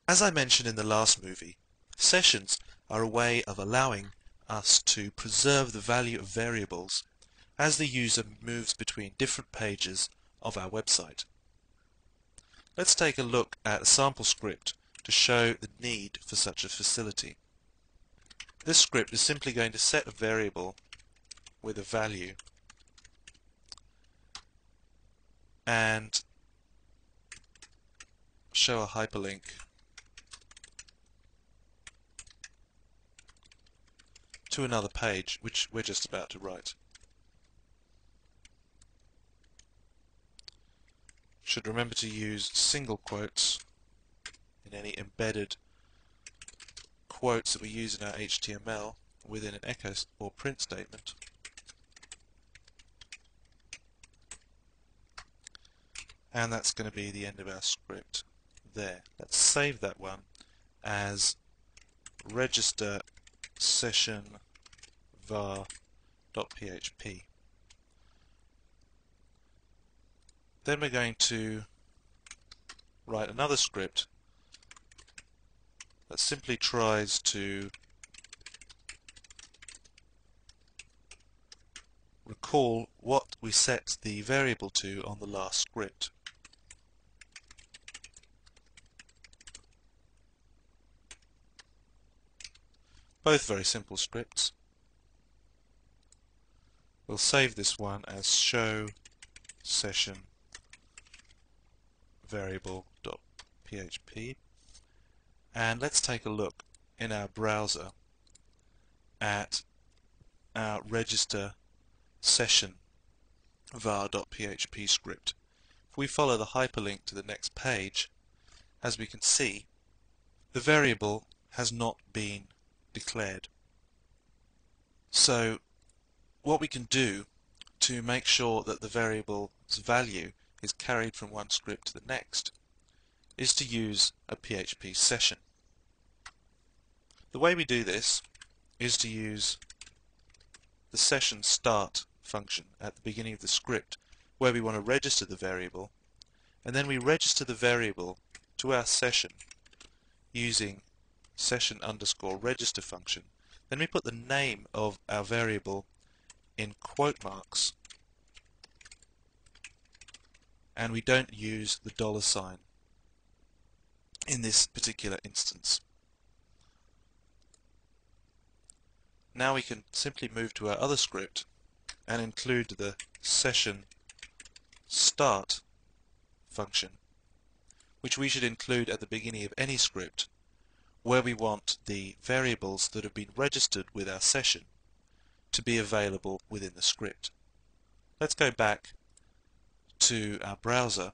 As I mentioned in the last movie, sessions are a way of allowing us to preserve the value of variables as the user moves between different pages of our website. Let's take a look at a sample script to show the need for such a facility. This script is simply going to set a variable with a value and show a hyperlink to another page which we're just about to write. Should remember to use single quotes in any embedded quotes that we use in our HTML within an echo or print statement. And that's going to be the end of our script there. Let's save that one as register session var.php. Then we're going to write another script that simply tries to recall what we set the variable to on the last script. Both very simple scripts. We'll save this one as show session variable.php, and let's take a look in our browser at our register session var.php script. If we follow the hyperlink to the next page, as we can see, the variable has not been declared. So what we can do to make sure that the variable's value is carried from one script to the next is to use a PHP session. The way we do this is to use the session start function at the beginning of the script, where we want to register the variable, and then we register the variable to our session using session_register function. Then we put the name of our variable in quote marks, and we don't use the $sign in this particular instance. Now we can simply move to our other script and include the session start function, which we should include at the beginning of any script where we want the variables that have been registered with our session to be available within the script. Let's go back to our browser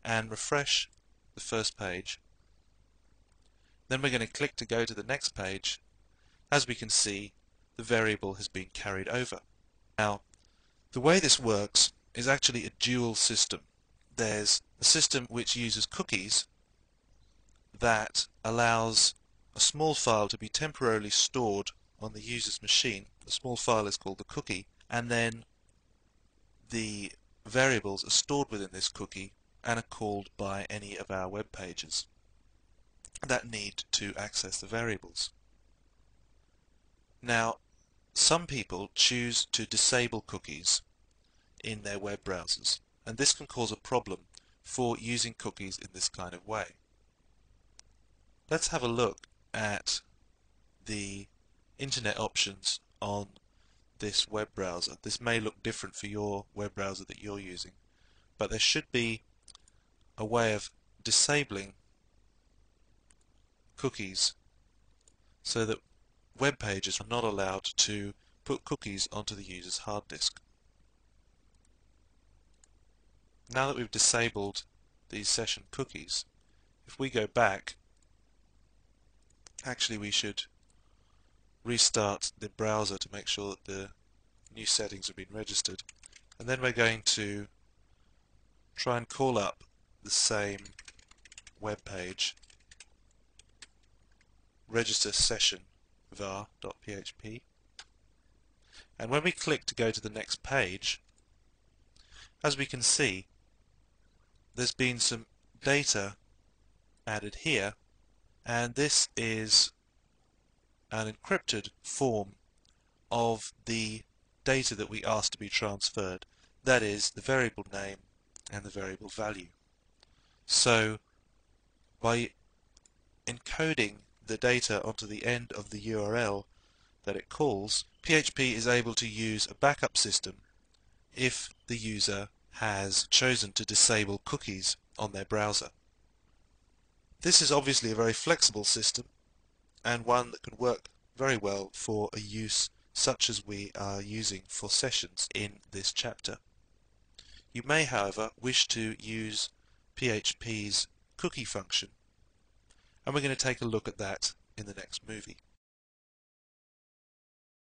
and refresh the first page. Then we're going to click to go to the next page. As we can see, the variable has been carried over. Now, the way this works is actually a dual system. There's a system which uses cookies that allows a small file to be temporarily stored on the user's machine. The small file is called the cookie, and then the variables are stored within this cookie and are called by any of our web pages that need to access the variables. Now, some people choose to disable cookies in their web browsers, and this can cause a problem for using cookies in this kind of way. Let's have a look at the internet options on this web browser. This may look different for your web browser that you're using, but there should be a way of disabling cookies so that web pages are not allowed to put cookies onto the user's hard disk. Now that we've disabled these session cookies, if we go back, actually we should restart the browser to make sure that the new settings have been registered, and then we're going to try and call up the same web page, register session var.php, and when we click to go to the next page, as we can see, there's been some data added here, and this is an encrypted form of the data that we asked to be transferred. That is the variable name and the variable value. So by encoding the data onto the end of the URL that it calls, PHP is able to use a backup system if the user has chosen to disable cookies on their browser. This is obviously a very flexible system and one that can work very well for a use such as we are using for sessions in this chapter. You may, however, wish to use PHP's cookie function, and we're going to take a look at that in the next movie.